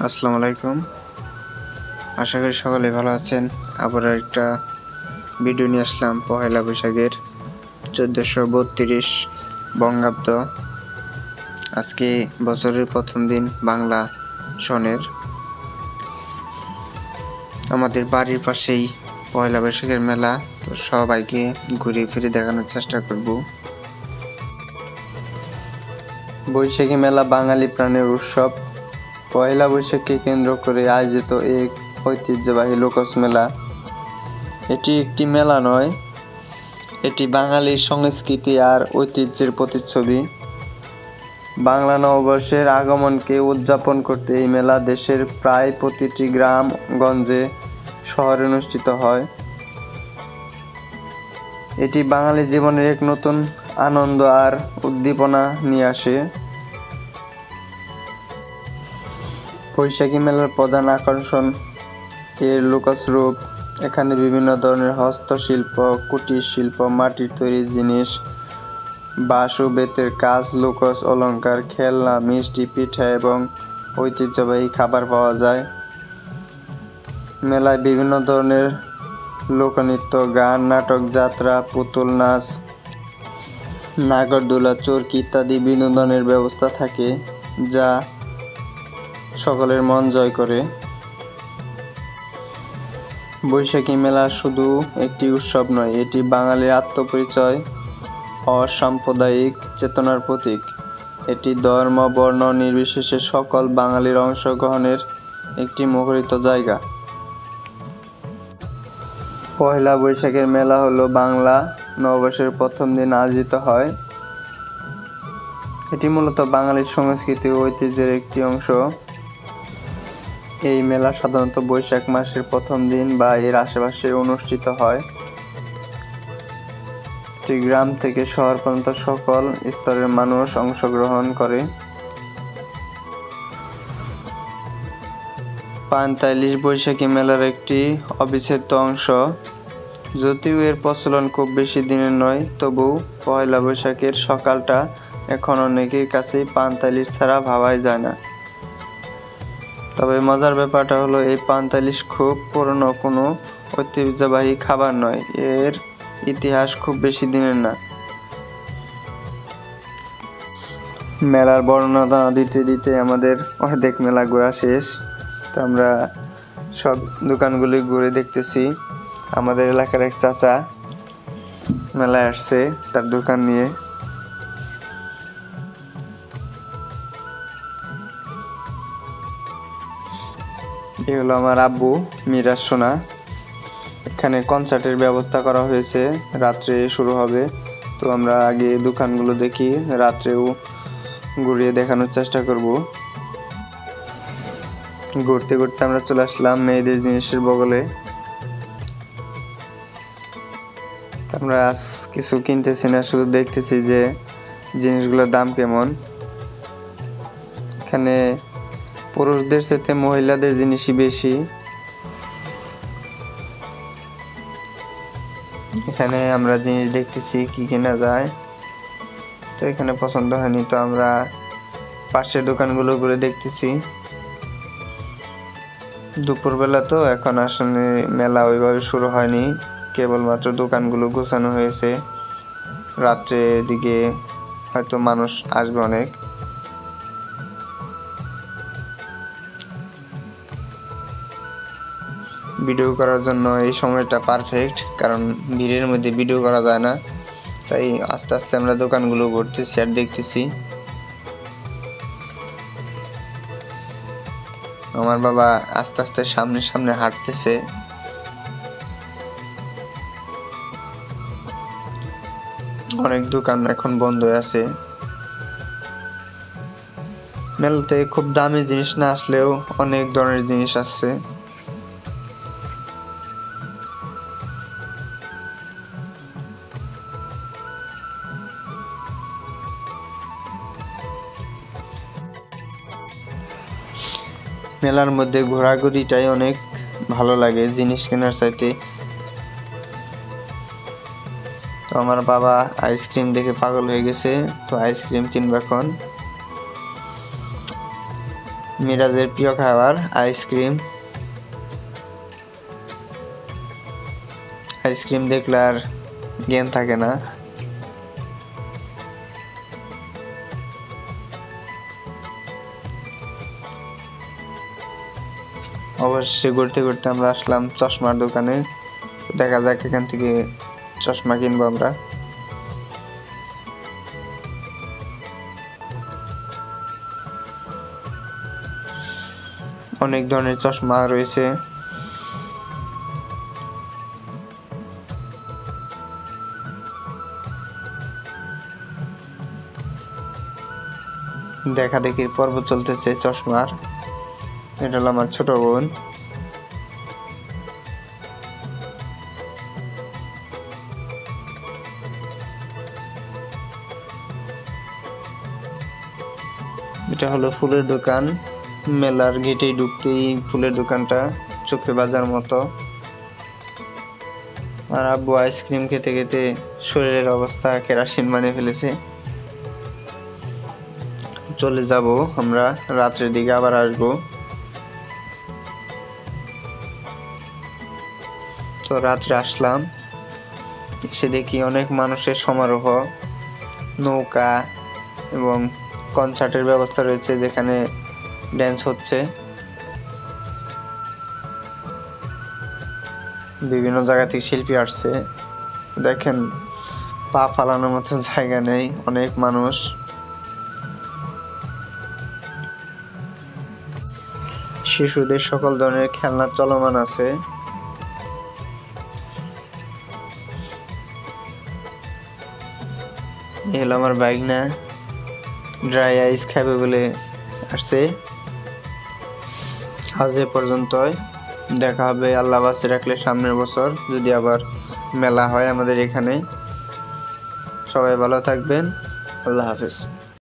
আসসালামু আলাইকুম। আশা করি সকলে ভালো আছেন। আবার একটা ভিডিও নিয়ে আসলাম পহেলা বৈশাখের 1432 বঙ্গাব্দ। আজকে বছরের প্রথম দিন বাংলা সনের। আমাদের বাড়ির পাশেই পহেলা বৈশাখের মেলা, তো সবাইকে ঘুরে ফিরে দেখানোর চেষ্টা করব। বৈশাখী মেলা বাঙালি প্রাণের উৎসব। পয়লা বৈশাখকে কেন্দ্র করে আয়োজিত এক ঐতিহ্যবাহী লোকজ মেলা। এটি একটি মেলা নয়, এটি বাঙালির সংস্কৃতি আর ঐতিহ্যের প্রতিচ্ছবি। বাংলা নববর্ষের আগমনকে উদযাপন করতে এই মেলা দেশের প্রায় প্রতিটি গ্রাম গঞ্জে শহরে অনুষ্ঠিত হয়। এটি বাঙালি জীবনের এক নতুন আনন্দ আর উদ্দীপনা নিয়ে আসে। বৈশাখী মেলার প্রধান আকর্ষণ এর লোকজ রূপ। এখানে বিভিন্ন ধরনের হস্তশিল্প, কুটির শিল্প, মাটির তৈরি জিনিস, বাঁশ ও বেতের কাজ, লোকজ অলংকার, খেলনা, মিষ্টি, পিঠা এবং ঐতিহ্যবাহী খাবার পাওয়া যায়। মেলায় বিভিন্ন ধরনের লোকনৃত্য, গান, নাটক, যাত্রা, পুতুল নাচ, নাগরদোলা, চরকি ইত্যাদি বিনোদনের ব্যবস্থা থাকে, যা সকলের মন জয় করে। বৈশাখী মেলা শুধু একটি উৎসব নয়, এটি বাঙালির আত্মপরিচয় ও সাম্প্রদায়িক চেতনার প্রতীক। এটি ধর্ম বর্ণ নির্বিশেষে সকল বাঙালির অংশগ্রহণের একটি মুখরিত জায়গা। পয়লা বৈশাখের মেলা হলো বাংলা নববর্ষের প্রথম দিন আয়োজিত হয়। এটি মূলত বাঙালির সংস্কৃতি ও ঐতিহ্যের একটি অংশ। এই মেলা সাধারণত বৈশাখ মাসের প্রথম দিন বা এর আশেপাশে অনুষ্ঠিত হয়। এটি গ্রাম থেকে শহর পর্যন্ত সকল স্তরের মানুষ অংশগ্রহণ করে। পান্তাইলিশ বৈশাখী মেলার একটি অবিচ্ছেদ্য অংশ। যদিও এর প্রচলন খুব বেশি দিনের নয়, তবুও পয়লা বৈশাখের সকালটা এখন অনেকের কাছেই পান্তাইলিশ ছাড়া ভাবাই যায় না। তবে মজার ব্যাপারটা হলো, এই পান্তাইলিশ খুব পুরনো কোনো ঐতিহ্যবাহী খাবার নয়, এর ইতিহাস খুব বেশি দিনের না। মেলার বর্ণনা দিতে দিতে আমাদের অর্ধেক মেলা ঘোরা শেষ। তো আমরা সব দোকানগুলি ঘুরে দেখতেছি। আমাদের এলাকার এক চাচা মেলায় আসছে তার দোকান নিয়ে। এই হলো আমার আব্বু মিরাজ সোনা। এখানে কনসার্টের ব্যবস্থা করা হয়েছে, রাত্রে শুরু হবে। তো আমরা আগে দোকানগুলো দেখি, রাত্রেও ঘুরিয়ে দেখানোর চেষ্টা করব। ঘুরতে ঘুরতে আমরা চলে আসলাম মেয়েদের জিনিসের বগলে। আমরা আজ কিছু কিনতেছি না, শুধু দেখতেছি যে জিনিসগুলোর দাম কেমন। এখানে পুরুষদের সাথে মহিলাদের জিনিসই বেশি। এখানে আমরা জিনিস দেখতেছি কি কেনা যায়। তো এখানে পছন্দ হয়নি, তো আমরা পাশের দোকানগুলো ঘুরে দেখতেছি। দুপুরবেলা তো এখন আসলে মেলা ওইভাবে শুরু হয়নি, কেবলমাত্র দোকানগুলো গোছানো হয়েছে। রাত্রের দিকে হয়তো মানুষ আসবে অনেক। ভিডিও করার জন্য এই সময়টা পারফেক্ট, কারণ ভিড়ের মধ্যে ভিডিও করা যায় না। তাই আস্তে আস্তে আমরা দোকানগুলো ঘুরতেছি আর দেখতেছি। আমার বাবা আস্তে আস্তে সামনে সামনে হাঁটতেছে। অনেক দোকান এখন বন্ধ আছে। মেলাতে খুব দামি জিনিস না আসলেও অনেক ধরনের জিনিস আছে। মেলার মধ্যে ঘোরাঘুরিটাই অনেক ভালো লাগে জিনিস কেনার চাইতে। তো আমার বাবা আইসক্রিম দেখে পাগল হয়ে গেছে, তো আইসক্রিম কিনবে এখন। মিরাজের প্রিয় খাবার আইসক্রিম। আইসক্রিম দেখলে আর জ্ঞান থাকে না। অবশ্যই ঘুরতে ঘুরতে আমরা আসলাম চশমার দোকানে। দেখা যাক এখান থেকে চশমা কিনবো আমরা। অনেক ধরনের চশমা রয়েছে। দেখা দেখির পর্ব চলতেছে চশমার। এটা হলো আমার ছোট বোন। এটা হলো ফুলের দোকান। মেলার গেটে ঢুকতেই ফুলের দোকানটা চোখে বাজার মতো। আর আব্বু আইসক্রিম খেতে খেতে শরীরের অবস্থা কেরাসিন বানিয়ে ফেলেছে। চলে যাব আমরা, রাত্রের দিকে আবার আসবো। তো রাত্রে আসলাম, এসে দেখি অনেক মানুষের সমারোহ, নৌকা এবং কনসার্টের ব্যবস্থা রয়েছে যেখানে ড্যান্স হচ্ছে। বিভিন্ন জায়গা থেকে শিল্পী আসছে। দেখেন পা ফালানোর মতো জায়গা নেই, অনেক মানুষ। শিশুদের সকল ধরনের খেলনা চলমান আছে। এগুলো আমার বাইক না, ড্রাই আইস খাবে বলে আসছে। আজ এ পর্যন্তই, দেখা হবে আল্লাহ বাঁচিয়ে রাখলে সামনের বছর যদি আবার মেলা হয় আমাদের এখানে। সবাই ভালো থাকবেন, আল্লাহ হাফেজ।